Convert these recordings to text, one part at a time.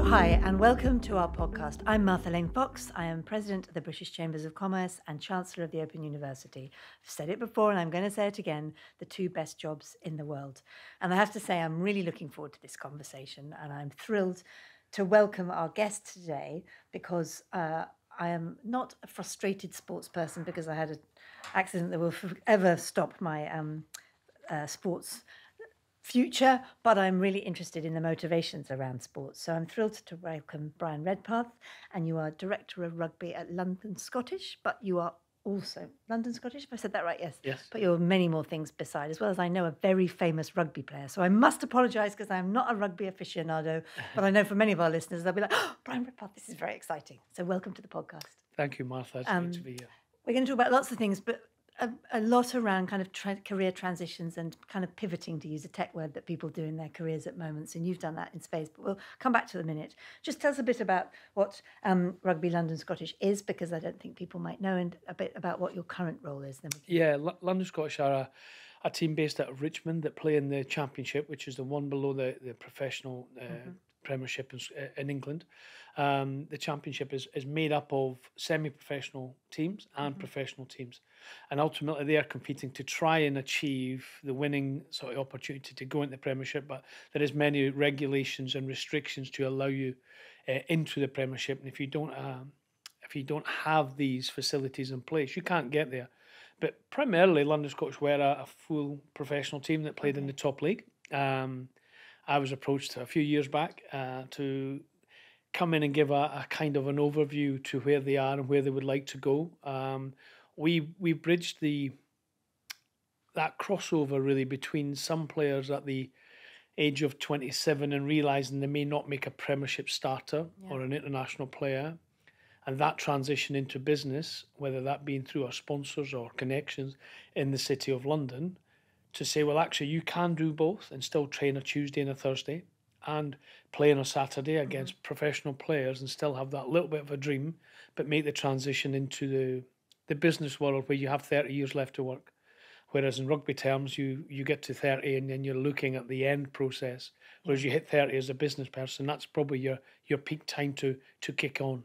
Hi, and welcome to our podcast. I'm Martha Lane Fox. I am President of the British Chambers of Commerce and Chancellor of the Open University. I've said it before and I'm going to say it again, the two best jobs in the world. And I have to say, I'm really looking forward to this conversation, and I'm thrilled to welcome our guest today because I am not a frustrated sports person because I had an accident that will forever stop my sports future, but I'm really interested in the motivations around sports. So I'm thrilled to welcome Bryan Redpath, and you are Director of Rugby at London Scottish, but you are also London Scottish, if I said that right, yes. Yes. But you're many more things beside, as well as I know a very famous rugby player. So I must apologise because I'm not a rugby aficionado, but I know for many of our listeners, they'll be like, oh, Bryan Redpath, this is very exciting. So welcome to the podcast. Thank you, Martha. It's great to be here. We're going to talk about lots of things, but a lot around kind of career transitions and kind of pivoting, to use a tech word that people do in their careers at moments. And you've done that in spades, but we'll come back to it in a minute. Just tell us a bit about what Rugby London Scottish is, because I don't think people might know, and a bit about what your current role is. Then London Scottish are a team based out of Richmond that play in the Championship, which is the one below the professional Premiership in England. The Championship is made up of semi-professional teams and professional teams, and ultimately they are competing to try and achieve the winning sort of opportunity to go into the Premiership. But there is many regulations and restrictions to allow you into the Premiership, and if you don't have these facilities in place, you can't get there. But primarily, London Scottish were a full professional team that played in the top league. I was approached a few years back to come in and give a kind of an overview to where they are and where they would like to go. We bridged that crossover really between some players at the age of 27 and realising they may not make a Premiership starter or an international player, and that transition into business, whether that being through our sponsors or connections in the City of London, to say, well, actually, you can do both and still train a Tuesday and a Thursday and play on a Saturday against professional players and still have that little bit of a dream, but make the transition into the business world where you have 30 years left to work. Whereas in rugby terms, you get to 30 and then you're looking at the end process. Whereas you hit 30 as a business person, that's probably your peak time to kick on.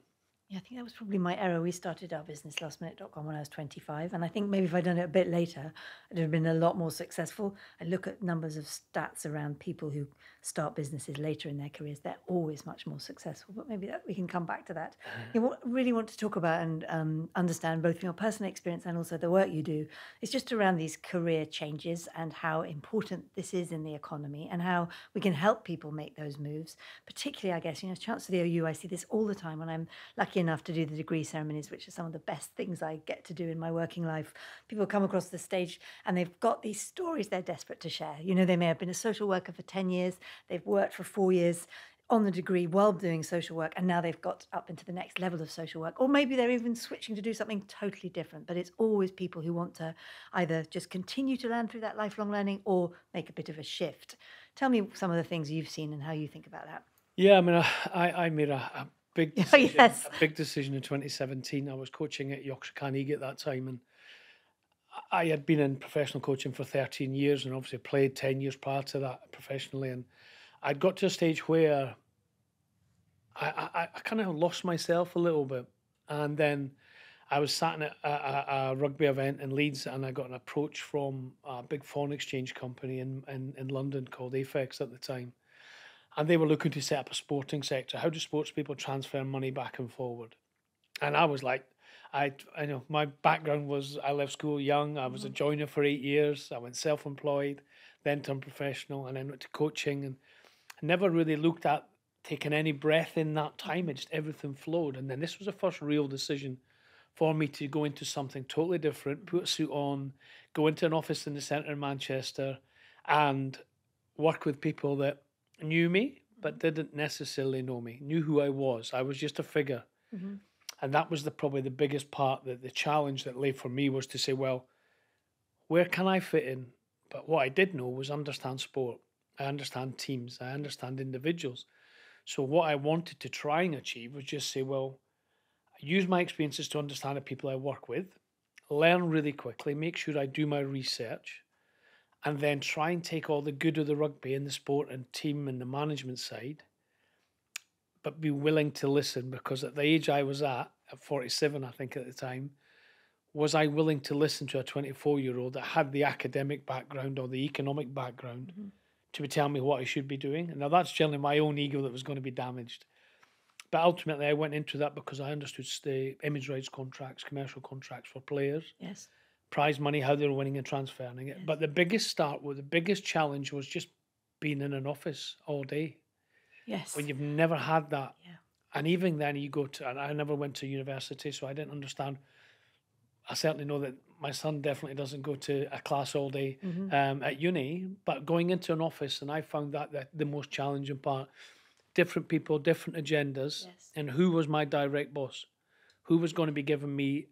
Yeah, I think that was probably my error. We started our business lastminute.com when I was 25. And I think maybe if I'd done it a bit later, I'd have been a lot more successful. I look at numbers of stats around people who start businesses later in their careers. They're always much more successful. But maybe we can come back to that. What I really want to talk about and understand, both from your personal experience and also the work you do, is just around these career changes and how important this is in the economy and how we can help people make those moves. Particularly, I guess, as Chancellor of the OU, I see this all the time when I'm lucky enough to do the degree ceremonies, which are some of the best things I get to do in my working life. People come across the stage and they've got these stories they're desperate to share. They may have been a social worker for 10 years, they've worked for 4 years on the degree while doing social work, and now they've got up into the next level of social work. Or maybe they're even switching to do something totally different. But it's always people who want to either just continue to learn through that lifelong learning or make a bit of a shift. Tell me some of the things you've seen and how you think about that. Yeah, I mean, I made a big decision, a big decision in 2017. I was coaching at Yorkshire Caneague at that time, and I had been in professional coaching for 13 years and obviously played 10 years prior to that professionally. And I'd got to a stage where I kind of lost myself a little bit. And then I was sat in a rugby event in Leeds, and I got an approach from a big foreign exchange company in London called AFEX at the time. And they were looking to set up a sporting sector. How do sports people transfer money back and forward? And I was like, I know my background was I left school young. I was a joiner for 8 years. I went self-employed, then turned professional, and then went to coaching. And I never really looked at taking any breath in that time. It just everything flowed. And then this was the first real decision for me to go into something totally different, put a suit on, go into an office in the centre of Manchester, and work with people that knew me but didn't necessarily know me, knew who I was. I was just a figure. And that was probably the biggest part, that the challenge that lay for me was to say, well, where can I fit in? But what I did know was understand sport. I understand teams. I understand individuals. So what I wanted to try and achieve was just say, well, use my experiences to understand the people I work with, learn really quickly, make sure I do my research, and then try and take all the good of the rugby and the sport and team and the management side, but be willing to listen, because at the age I was at 47, I think at the time, was I willing to listen to a 24-year-old that had the academic background or the economic background to tell me what I should be doing? And now that's generally my own ego that was going to be damaged. But ultimately, I went into that because I understood the image rights contracts, commercial contracts for players, Yes. prize money, how they were winning and transferring it. Yes. But the biggest challenge was just being in an office all day. Yes. When you've never had that. Yeah. And even then and I never went to university, so I didn't understand. I certainly know that my son definitely doesn't go to a class all day at uni, but going into an office, and I found that the most challenging part. Different people, different agendas, Yes. and who was my direct boss? Who was going to be giving me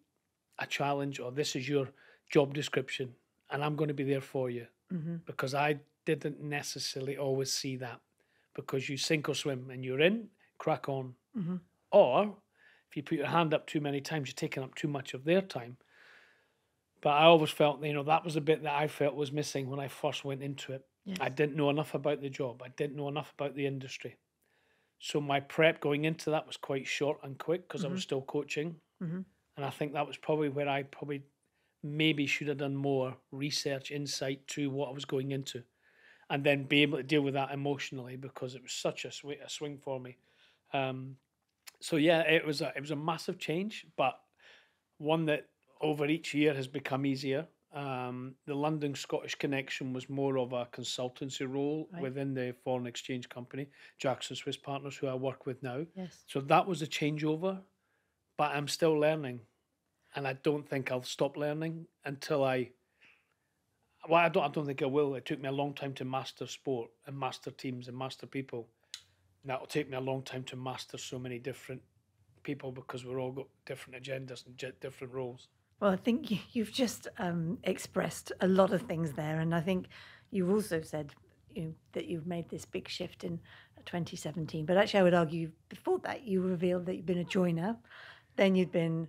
a challenge, or this is your job description, and I'm going to be there for you? Because I didn't necessarily always see that, because you sink or swim, and you're in, crack on. Or if you put your hand up too many times, you're taking up too much of their time. But I always felt, that was the bit that I felt was missing when I first went into it. Yes. I didn't know enough about the job. I didn't know enough about the industry. So my prep going into that was quite short and quick, because I was still coaching. And I think that was probably where I maybe should have done more research, insight to what I was going into, and then be able to deal with that emotionally, because it was such a swing for me. So yeah, it was a massive change, but one that over each year has become easier. The London Scottish connection was more of a consultancy role within the foreign exchange company, Jackson Swiss Partners, who I work with now. Yes. So that was a changeover, but I'm still learning, and I don't think I'll stop learning until I don't think I will. It took me a long time to master sport and master teams and master people. Now it'll take me a long time to master so many different people, because we're all got different agendas and different roles. Well, I think you've just expressed a lot of things there, and I think you've also said that you've made this big shift in 2017. But actually, I would argue before that you revealed that you've been a joiner, then you'd been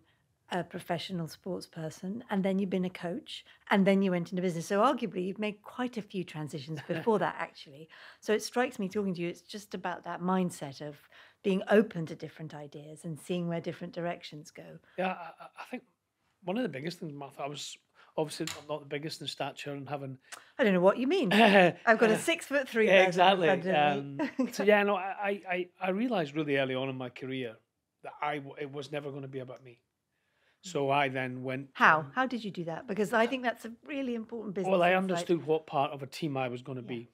a professional sports person, and then you've been a coach, and then you went into business. So arguably, you've made quite a few transitions before that, actually. So it strikes me talking to you, it's just about that mindset of being open to different ideas and seeing where different directions go. Yeah, I think one of the biggest things, Martha, I was obviously not the biggest in stature and having... I don't know what you mean. I've got a 6'3" person. Yeah, exactly. In front of me. So yeah, no, I realised really early on in my career that it was never going to be about me. So I then went... How did you do that? Because I think that's a really important business. Well, I understood what part of a team I was going to be.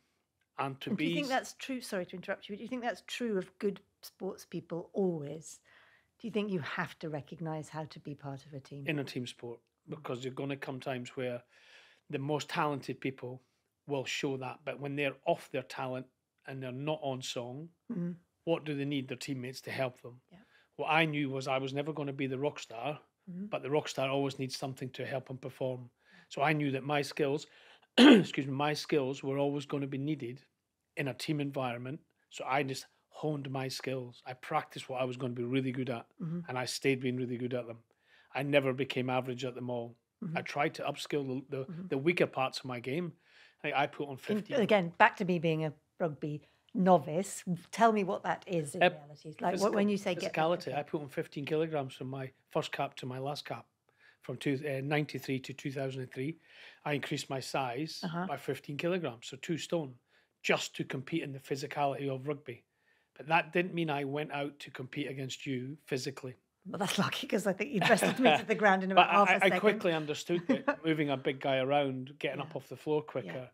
And do you think that's true? Sorry to interrupt you, but do you think that's true of good sports people always? Do you think you have to recognise how to be part of a team? In a team sport, because you're going to come times where the most talented people will show that, but when they're off their talent and they're not on song, what do they need? Their teammates to help them. Yeah. What I knew was I was never going to be the rock star, but the rock star always needs something to help him perform. So I knew that my skills, my skills were always going to be needed in a team environment. So I just honed my skills. I practiced what I was going to be really good at, and I stayed being really good at them. I never became average at them all. I tried to upskill the weaker parts of my game. I put on 50. Again, back to me being a rugby novice. Tell me what that is in reality. Like when you say physicality, I put on 15 kilograms from my first cap to my last cap. From 93 to 2003, I increased my size by 15 kilograms, so 2 stone, just to compete in the physicality of rugby. But that didn't mean I went out to compete against you physically. Well, that's lucky, because I think you wrestled me to the ground in about half a second. I quickly understood that moving a big guy around, getting up off the floor quicker,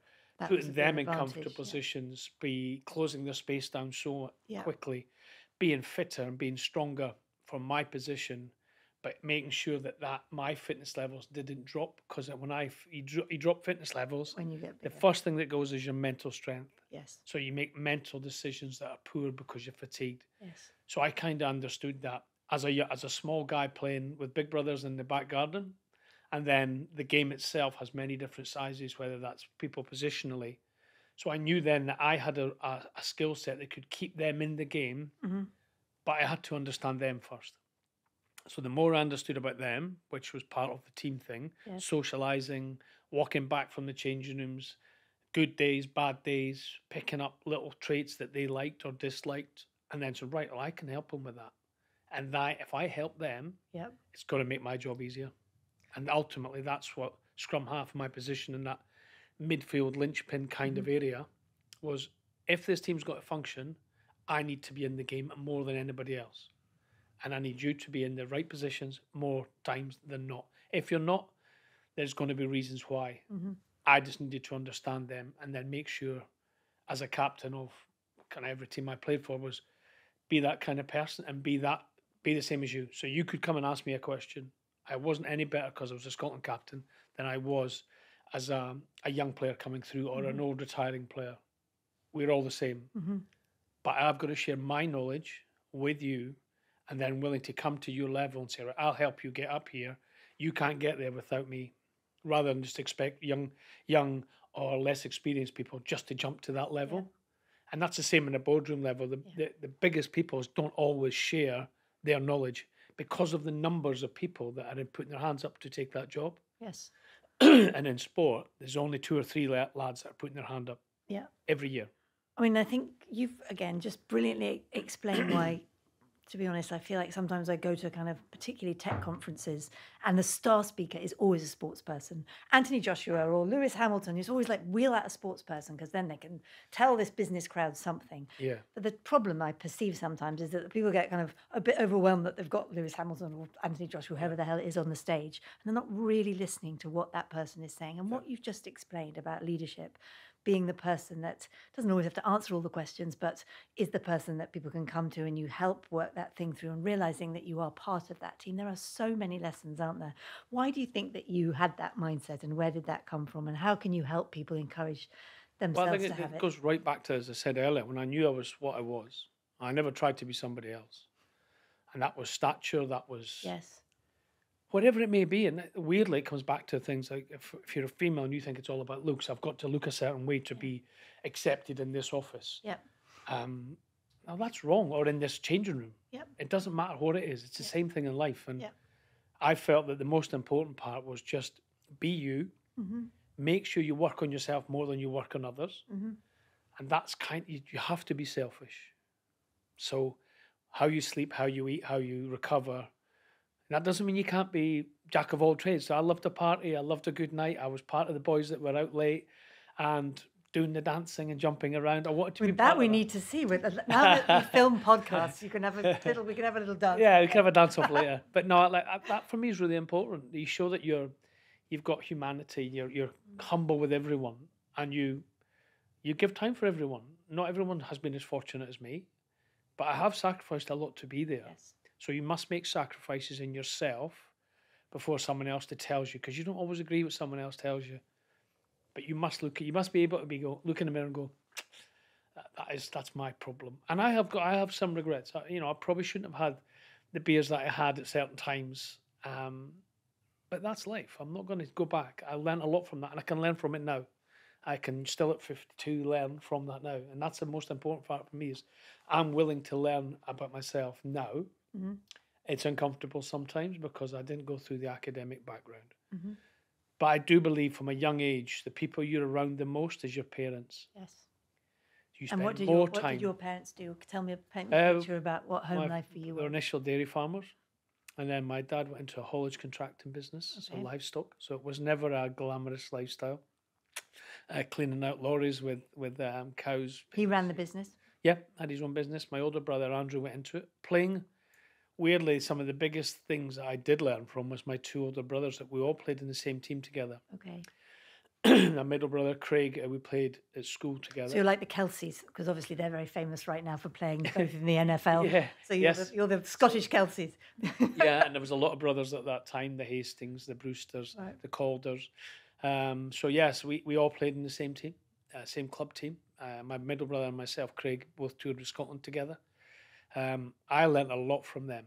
putting them in comfortable positions, be closing their space down so quickly, being fitter and being stronger from my position, but making sure that my fitness levels didn't drop, because when you drop fitness levels, when you get bigger, the first thing that goes is your mental strength. Yes. So you make mental decisions that are poor because you're fatigued. Yes. So I kind of understood that as a small guy playing with big brothers in the back garden, and then the game itself has many different sizes, whether that's people positionally. So I knew then that I had a skill set that could keep them in the game, but I had to understand them first. So the more I understood about them, which was part of the team thing, socialising, walking back from the changing rooms, good days, bad days, picking up little traits that they liked or disliked, and then so, right, well, I can help them with that. And that, if I help them, it's going to make my job easier. And ultimately, that's what scrum half, my position in that midfield linchpin kind of area was, if this team's got to function, I need to be in the game more than anybody else. And I need you to be in the right positions more times than not. If you're not, there's going to be reasons why. I just needed to understand them and then make sure, as a captain of kind of every team I played for, was be that kind of person and be the same as you. So you could come and ask me a question. I wasn't any better because I was a Scotland captain than I was as a young player coming through or an old retiring player. We're all the same. But I've got to share my knowledge with you and then willing to come to your level and say, right, I'll help you get up here. You can't get there without me, rather than just expect young or less experienced people just to jump to that level. Yeah. And that's the same in a boardroom level. The biggest people don't always share their knowledge because of the numbers of people that are putting their hands up to take that job. Yes. And in sport, there's only 2 or 3 lads that are putting their hand up every year. I mean, I think you've, again, just brilliantly explained why, to be honest, I feel like sometimes I go to kind of particularly tech conferences and the star speaker is always a sports person. Anthony Joshua or Lewis Hamilton is always like, wheel out a sports person because then they can tell this business crowd something. Yeah. But the problem I perceive sometimes is that people get kind of a bit overwhelmed that they've got Lewis Hamilton or Anthony Joshua, whoever the hell it is on the stage, and they're not really listening to what that person is saying. And what you've just explained about leadership, being the person that doesn't always have to answer all the questions, but is the person that people can come to and you help work that thing through, and realizing that you are part of that team. There are so many lessons, aren't there? Why do you think that you had that mindset, and where did that come from, and how can you help people encourage themselves to have it? It goes right back to, as I said earlier, when I knew I was what I was. I never tried to be somebody else. And that was stature, that was... Yes. Whatever it may be, and weirdly it comes back to things like if you're a female and you think it's all about looks, I've got to look a certain way to be accepted in this office. Yep. Now that's wrong, or in this changing room. Yep. It doesn't matter what it is, it's the same thing in life. And I felt that the most important part was just be you, make sure you work on yourself more than you work on others. And that's you have to be selfish. So how you sleep, how you eat, how you recover. And that doesn't mean you can't be jack of all trades. So I loved a party. I loved a good night. I was part of the boys that were out late and doing the dancing and jumping around. I wanted to be part of that. We need to see. Now that we film podcasts, we can have a little dance. Yeah, we can have a dance off later. But no, that for me is really important. You show that you've got humanity. You're humble with everyone, and you give time for everyone. Not everyone has been as fortunate as me, but I have sacrificed a lot to be there. Yes. So you must make sacrifices in yourself before someone else tells you, because you don't always agree with someone else tells you. But you must be able to look in the mirror and go, that's my problem. And I have some regrets. I probably shouldn't have had the beers that I had at certain times. But that's life. I'm not going to go back. I learned a lot from that, and I can learn from it now. I can still at 52 learn from that now. And that's the most important part for me, is I'm willing to learn about myself now. It's uncomfortable sometimes because I didn't go through the academic background. But I do believe from a young age, the people you're around the most is your parents. Yes. You spend and what did your parents do? Tell me a picture about what home life for you was. They were initial dairy farmers. And then my dad went into a haulage contracting business, so livestock. So it was never a glamorous lifestyle. Cleaning out lorries with cows. He ran the business? Yeah, had his own business. My older brother Andrew went into it. Playing, weirdly, some of the biggest things I did learn from was my 2 older brothers, that we all played in the same team together. Okay. My middle brother Craig, we played at school together. So you're like the Kelseys, because obviously they're very famous right now for playing both in the NFL. Yeah. So you're the Scottish Kelseys. Yeah, and there was a lot of brothers at that time, the Hastings, the Brewsters, the Calders. So yes, we all played in the same team, same club team. My middle brother and myself, Craig, both toured with Scotland together. I learnt a lot from them.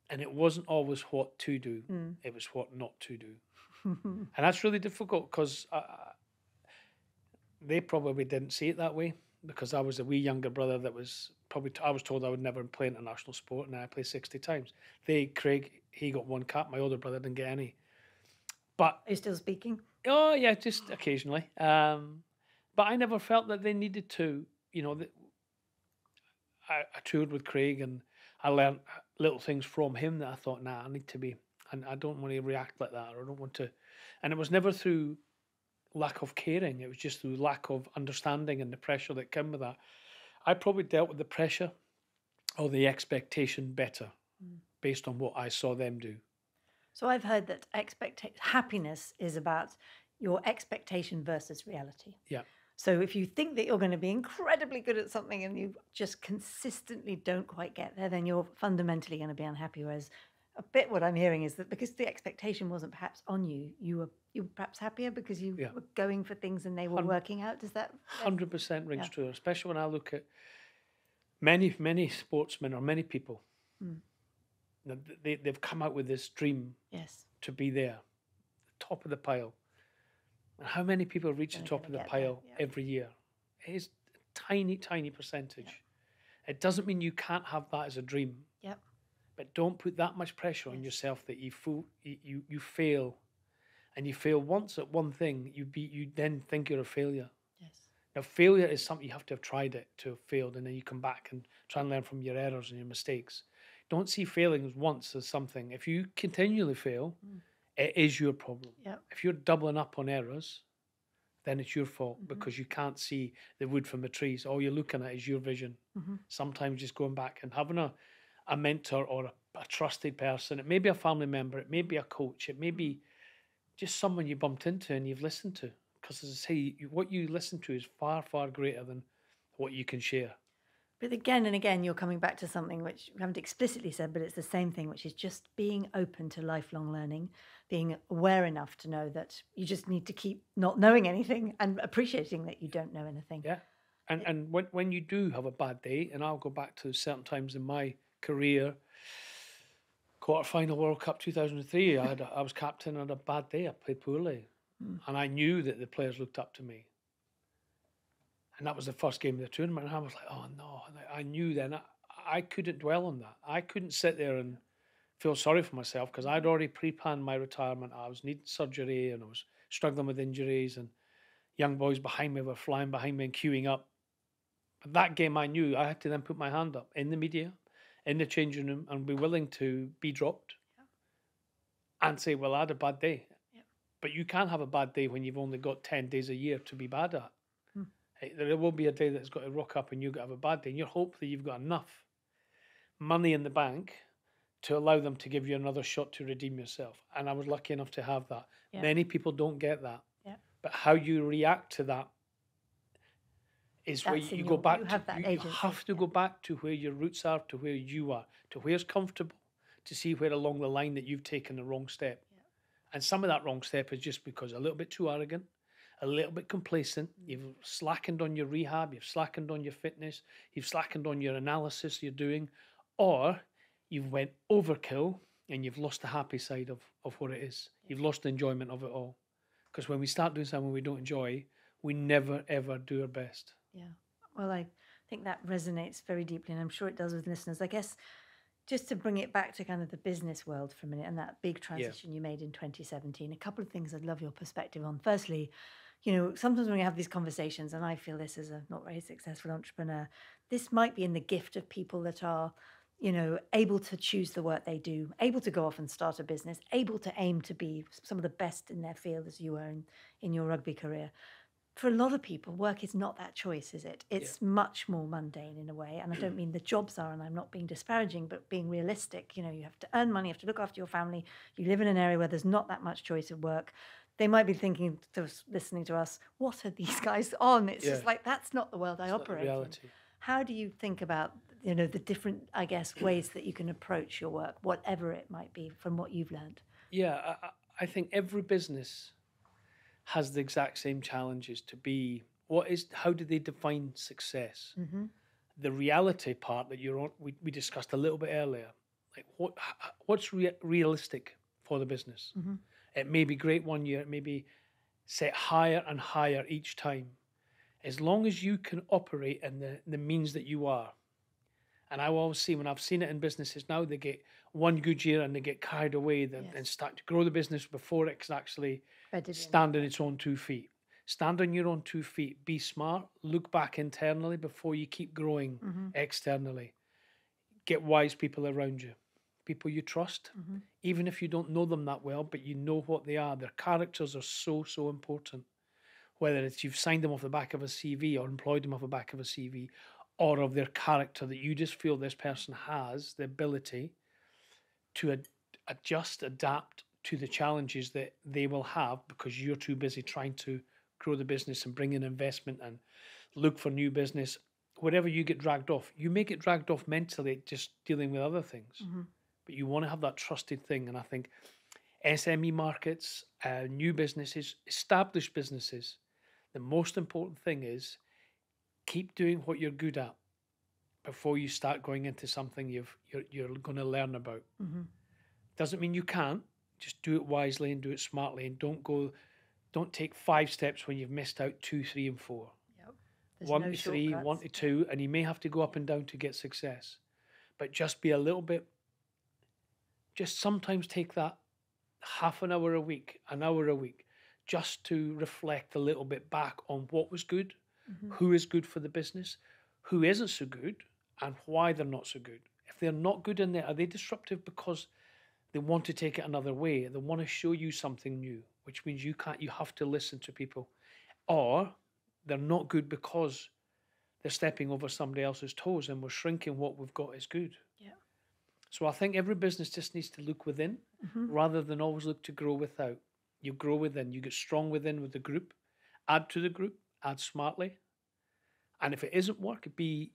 And it wasn't always what to do, it was what not to do. And that's really difficult, because they probably didn't see it that way, because I was a wee younger brother that was probably, I was told I would never play international sport, and I played 60 times. Craig, he got 1 cap, my older brother didn't get any. But are you still speaking? Oh, yeah, just occasionally. But I never felt that they needed to, I toured with Craig, and I learned little things from him that I thought, nah, I need to be, and I don't want to react like that, or I don't want to. And it was never through lack of caring. It was just through lack of understanding and the pressure that came with that. I probably dealt with the pressure or the expectation better based on what I saw them do. So I've heard that happiness is about your expectation versus reality. Yeah. So if you think that you're going to be incredibly good at something and you just consistently don't quite get there, then you're fundamentally going to be unhappy. Whereas a bit what I'm hearing is that because the expectation wasn't perhaps on you, you were perhaps happier because you were going for things and they were working out. Does that 100% rings true, especially when I look at many sportsmen or many people. They've come out with this dream to be there, the top of the pile. And how many people reach the top of the pile every year? It is a tiny, tiny percentage. It doesn't mean you can't have that as a dream. Yep. But don't put that much pressure on yourself that you fail. And you fail once at one thing, you then think you're a failure. Yes. Now, failure is something you have to have tried it to have failed, and then you come back and try and learn from your errors and your mistakes. Don't see failings once as something. If you continually fail, it is your problem. Yep. If you're doubling up on errors, then it's your fault because you can't see the wood from the trees. All you're looking at is your vision. Sometimes just going back and having a mentor or a trusted person. It may be a family member. It may be a coach. It may be just someone you bumped into and you've listened to. Because as I say, what you listen to is far, far greater than what you can share. But again and again, you're coming back to something which we haven't explicitly said, but it's the same thing, which is just being open to lifelong learning, being aware enough to know that you just need to keep not knowing anything and appreciating that you don't know anything. Yeah. And when you do have a bad day, and I'll go back to certain times in my career, quarter-final World Cup 2003, I was captain on a bad day. I played poorly. And I knew that the players looked up to me. And that was the first game of the tournament. And I was like, oh, no. I knew then I couldn't dwell on that. I couldn't sit there and feel sorry for myself because I'd already pre-planned my retirement. I was needing surgery and I was struggling with injuries and young boys behind me were flying behind me and queuing up. But that game I knew I had to then put my hand up in the media, in the changing room, and be willing to be dropped and say, well, I had a bad day. But you can't have a bad day when you've only got 10 days a year to be bad at. There will be a day that's got to rock up and you've got to have a bad day. And you're hopefully you've got enough money in the bank to allow them to give you another shot to redeem yourself. And I was lucky enough to have that. Many people don't get that. But how you react to that is where you go back to. You have to go back to where your roots are, to where you are, to where's comfortable, to see where along the line that you've taken the wrong step. And some of that wrong step is just because a little bit too arrogant, a little bit complacent. You've slackened on your rehab, you've slackened on your fitness, you've slackened on your analysis you're doing, or you've went overkill and you've lost the happy side of what it is. You've lost the enjoyment of it all. Because when we start doing something we don't enjoy, we never, ever do our best. Yeah. Well, I think that resonates very deeply, and I'm sure it does with listeners. I guess just to bring it back to kind of the business world for a minute and that big transition you made in 2017, a couple of things I'd love your perspective on. Firstly, you know, sometimes when we have these conversations, and I feel this as a not very successful entrepreneur, this might be in the gift of people that are, you know, able to choose the work they do, able to go off and start a business, able to aim to be some of the best in their field as you were in your rugby career. For a lot of people, work is not that choice, is it? It's much more mundane in a way. And I don't mean the jobs are, and I'm not being disparaging, but being realistic. You know, you have to earn money, you have to look after your family. You live in an area where there's not that much choice of work. They might be thinking, listening to us, what are these guys on? It's just like, that's not the world I operate in. How do you think about, you know, the different, I guess, ways that you can approach your work, whatever it might be, from what you've learned? Yeah, I think every business has the exact same challenges to be, how do they define success? The reality part that you're on, we discussed a little bit earlier, like what's realistic for the business? It may be great one year, it may be set higher and higher each time. As long as you can operate in the means that you are. And I always see, when I've seen it in businesses now, they get one good year and they get carried away and start to grow the business before it can actually stand on its own 2 feet. stand on your own 2 feet, be smart, look back internally before you keep growing externally. Get wise people around you, people you trust, even if you don't know them that well, but you know what they are. Their characters are so, so important. Whether it's you've signed them off the back of a CV or employed them off the back of a CV, or of their character that you just feel this person has the ability to adjust, adapt to the challenges that they will have because you're too busy trying to grow the business and bring in investment and look for new business. Wherever you get dragged off, you may get dragged off mentally just dealing with other things, but you want to have that trusted thing. And I think SME markets, new businesses, established businesses, the most important thing is keep doing what you're good at before you start going into something you're going to learn about. Doesn't mean you can't. Just do it wisely and do it smartly, and don't take 5 steps when you've missed out 2, 3, and 4. There's 1 no to 3, shortcuts. 1 to 2, and you may have to go up and down to get success. But just be a little bit. Just sometimes take that half an hour a week, just to reflect a little bit back on what was good, who is good for the business, who isn't so good, and why they're not so good. If they're not good in there, are they disruptive because they want to take it another way? They want to show you something new, which means you have to listen to people. Or they're not good because they're stepping over somebody else's toes and we're shrinking what we've got is good. Yeah. So I think every business just needs to look within rather than always look to grow without. You grow within, you get strong within with the group, add to the group, add smartly. And if it isn't work, be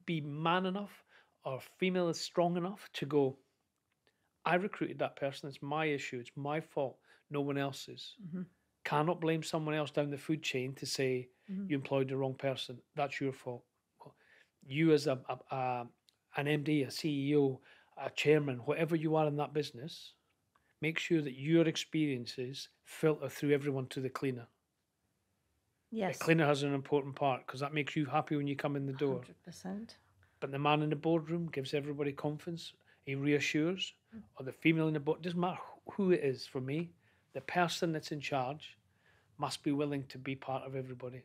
man enough or female is strong enough to go, I recruited that person, it's my issue, it's my fault, no one else's. Cannot blame someone else down the food chain to say you employed the wrong person. That's your fault. Well, you as an MD, a CEO, a chairman, whatever you are in that business, make sure that your experiences filter through everyone to the cleaner. Yes. The cleaner has an important part because that makes you happy when you come in the door. 100%. But the man in the boardroom gives everybody confidence. He reassures. Or the female in the board, doesn't matter who it is for me, the person that's in charge must be willing to be part of everybody.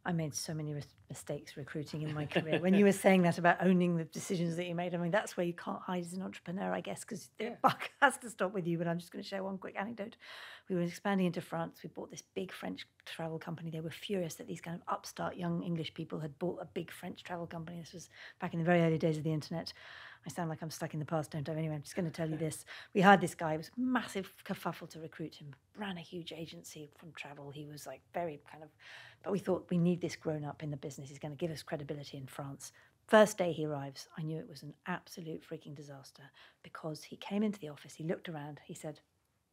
I made so many mistakes recruiting in my career. When you were saying that about owning the decisions that you made, I mean, that's where you can't hide as an entrepreneur, I guess, because the buck has to stop with you. But I'm just going to share one quick anecdote. We were expanding into France. We bought this big French travel company. They were furious that these kind of upstart young English people had bought a big French travel company. This was back in the very early days of the internet. I sound like I'm stuck in the past, don't I? Anyway, I'm just going to tell you this. We hired this guy. It was a massive kerfuffle to recruit him. Ran a huge agency from travel. He was like very kind of, but we thought we need this grown up in the business. He's going to give us credibility in France. First day he arrives, I knew it was an absolute freaking disaster because he came into the office. He looked around. He said,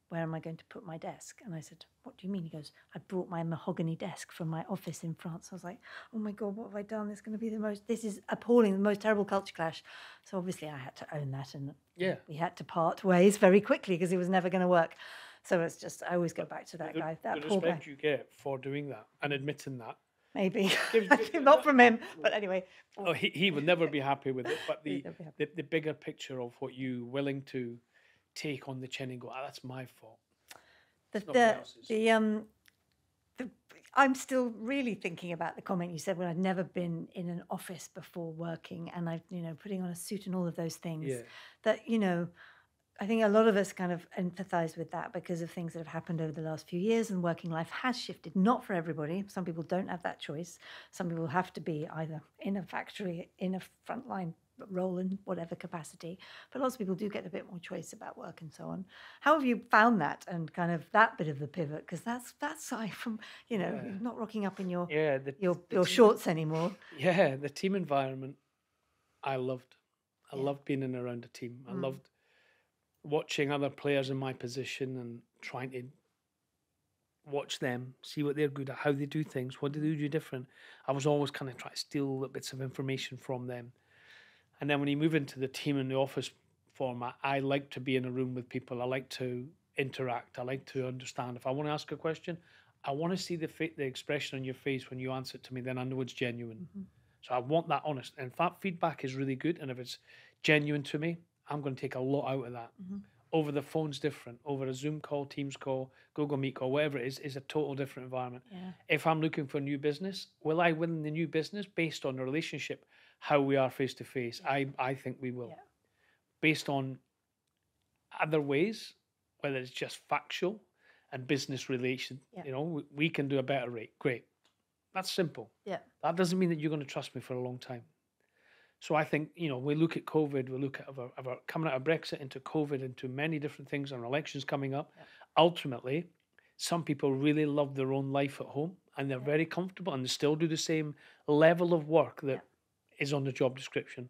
where am I going to put my desk? And I said, what do you mean? He goes, I brought my mahogany desk from my office in France. I was like, oh my God, what have I done? This is appalling, the most terrible culture clash. So obviously I had to own that and we had to part ways very quickly because it was never going to work. So it's just, I always go back to that guy, that the poor guy. respect you get for doing that and admitting that. Maybe, not from him, but anyway. Oh, he would never be happy with it, but the bigger picture of what you willing to take on the chin and go, that's my fault. I'm still really thinking about the comment you said when I'd never been in an office before working and I've, putting on a suit and all of those things that, I think a lot of us kind of empathize with that because of things that have happened over the last few years and working life has shifted. Not for everybody. Some people don't have that choice. Some people have to be either in a factory, in a frontline role in whatever capacity. But lots of people do get a bit more choice about work and so on. How have you found that and kind of that bit of the pivot? Because that's aside from, not rocking up in your shorts anymore. Yeah, the team environment I loved. I loved being in and around a team. I loved watching other players in my position and trying to watch them, see what they're good at, how they do things, what do they do different. I was always kind of trying to steal little bits of information from them. And then when you move into the team in the office format, I like to be in a room with people. I like to interact. I like to understand. If I want to ask a question, I want to see the expression on your face when you answer it to me, then I know it's genuine. So I want that honest. And that feedback is really good. And if it's genuine to me, I'm going to take a lot out of that. over the phone's different. Over a Zoom call, Teams call, Google Meet call, whatever it is a total different environment. Yeah. If I'm looking for new business, will I win the new business based on the relationship, how we are face to face? I think we will. Yeah. Based on other ways, whether it's just factual and business relation, you know, we can do a better rate. Great. That's simple. Yeah. That doesn't mean that you're going to trust me for a long time. So I think, you know, we look at COVID, we look at our coming out of Brexit into COVID, into many different things, and elections coming up. Yeah. Ultimately, some people really love their own life at home and they're very comfortable and they still do the same level of work that is on the job description.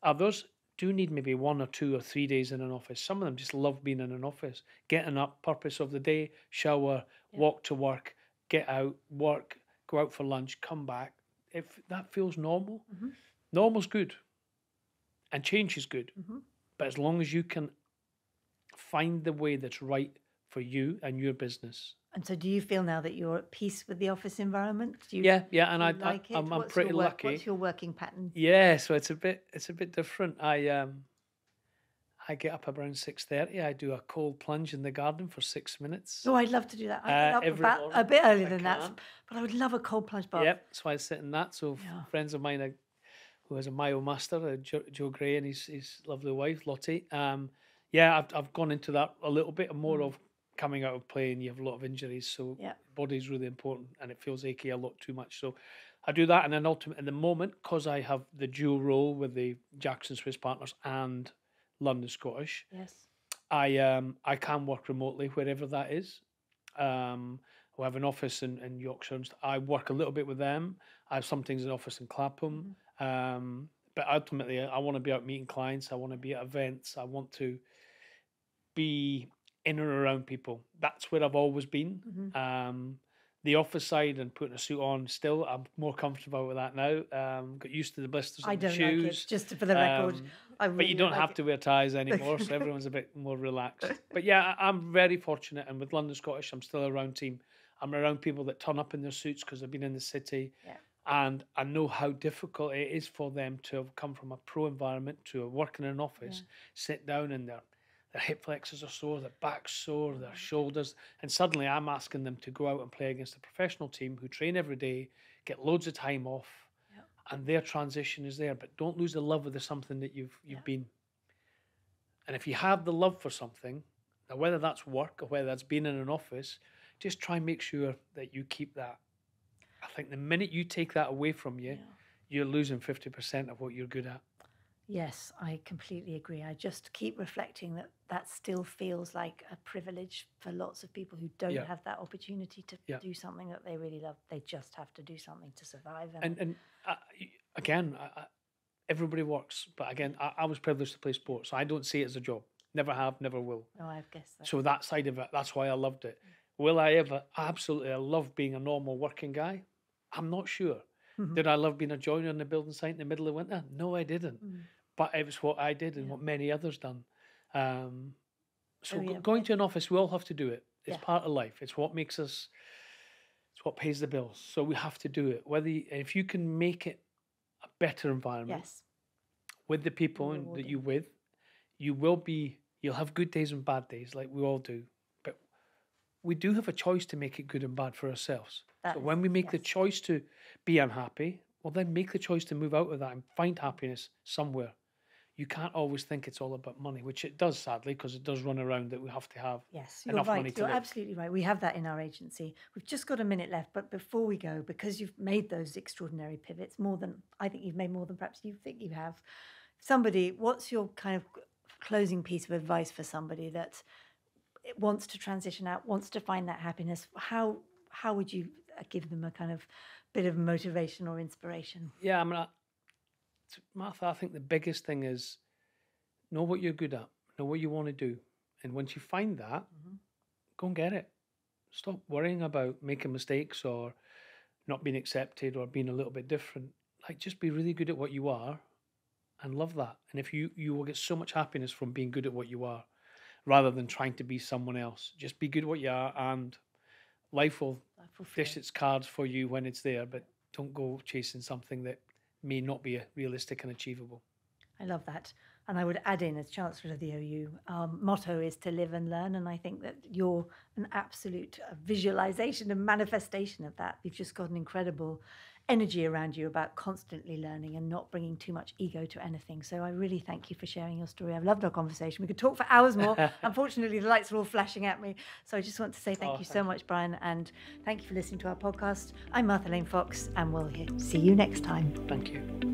Others do need maybe 1 or 2 or 3 days in an office. Some of them just love being in an office, getting up, purpose of the day, shower, walk to work, get out, work, go out for lunch, come back. If that feels normal, normal's good and change is good. But as long as you can find the way that's right for you and your business. And so do you feel now that you're at peace with the office environment? Do you, and like it? I'm pretty lucky. What's your working pattern? Yeah, so it's a bit different. I get up around 6:30. I do a cold plunge in the garden for 6 minutes. Oh, I'd love to do that. I get up a bit earlier than that, but I would love a cold plunge bath. Yep, so I sit in that. So friends of mine who has a Mayo master, Joe Gray, and his lovely wife, Lottie. I've gone into that a little bit more of coming out of play, and you have a lot of injuries, so body's really important, and it feels achy a lot too much. So I do that, and then ultimately, at the moment, because I have the dual role with the Jackson Swiss Partners and London Scottish, I can work remotely wherever that is. We have an office in Yorkshire. I work a little bit with them. I have sometimes an office in Clapham. But ultimately, I want to be out meeting clients. I want to be at events. I want to be in and around people. That's where I've always been. The office side and putting a suit on, still, I'm more comfortable with that now. Got used to the blisters on the shoes. I don't like it, just for the record. But you don't have to wear ties anymore, so everyone's a bit more relaxed. But yeah, I'm very fortunate. And with London Scottish, I'm still around team. I'm around people that turn up in their suits because they've been in the city. And I know how difficult it is for them to have come from a pro environment to work in an office, sit down and their hip flexors are sore, their back's sore, their shoulders. And suddenly I'm asking them to go out and play against a professional team who train every day, get loads of time off, and their transition is there. But don't lose the love of something that you've been. And if you have the love for something, now whether that's work or whether that's being in an office, just try and make sure that you keep that. I think the minute you take that away from you, you're losing 50% of what you're good at. Yes, I completely agree. I just keep reflecting that still feels like a privilege for lots of people who don't have that opportunity to do something that they really love. They just have to do something to survive. And again, everybody works. But again, I was privileged to play sports, so I don't see it as a job. Never have, never will. No, I guess that. So that side of it, that's why I loved it. Will I ever? Absolutely. I love being a normal working guy. I'm not sure. Did I love being a joiner on the building site in the middle of winter? No, I didn't. But it was what I did and what many others done. Going to an office, we all have to do it. It's part of life. It's what makes us, it's what pays the bills. So we have to do it. If you can make it a better environment with the people that you're with, you'll have good days and bad days like we all do. But we do have a choice to make it good and bad for ourselves. So when we make the choice to be unhappy, well, then make the choice to move out of that and find happiness somewhere. You can't always think it's all about money, which it does, sadly, because it does run around that we have to have enough money to live. You're absolutely right. We have that in our agency. We've just got a minute left, but before we go, because you've made those extraordinary pivots, I think you've made more than perhaps you think you have. What's your kind of closing piece of advice for somebody that wants to transition out, wants to find that happiness? How would you give them a kind of bit of motivation or inspiration? Yeah, Martha, I think the biggest thing is know what you're good at, know what you want to do. And once you find that, go and get it. Stop worrying about making mistakes or not being accepted or being a little bit different. Like, just be really good at what you are and love that. And if you will get so much happiness from being good at what you are rather than trying to be someone else. Just be good at what you are, and life will dish its cards for you when it's there, but don't go chasing something that may not be realistic and achievable. I love that. And I would add in, as Chancellor of the OU, our motto is to live and learn. And I think that you're an absolute visualization and manifestation of that. You've just got an incredible energy around you about constantly learning and not bringing too much ego to anything. So I really thank you for sharing your story. I've loved our conversation. We could talk for hours more. Unfortunately, the lights are all flashing at me. So I just want to say thank you so much, Bryan. And thank you for listening to our podcast. I'm Martha Lane Fox, and we'll see you next time. Thank you.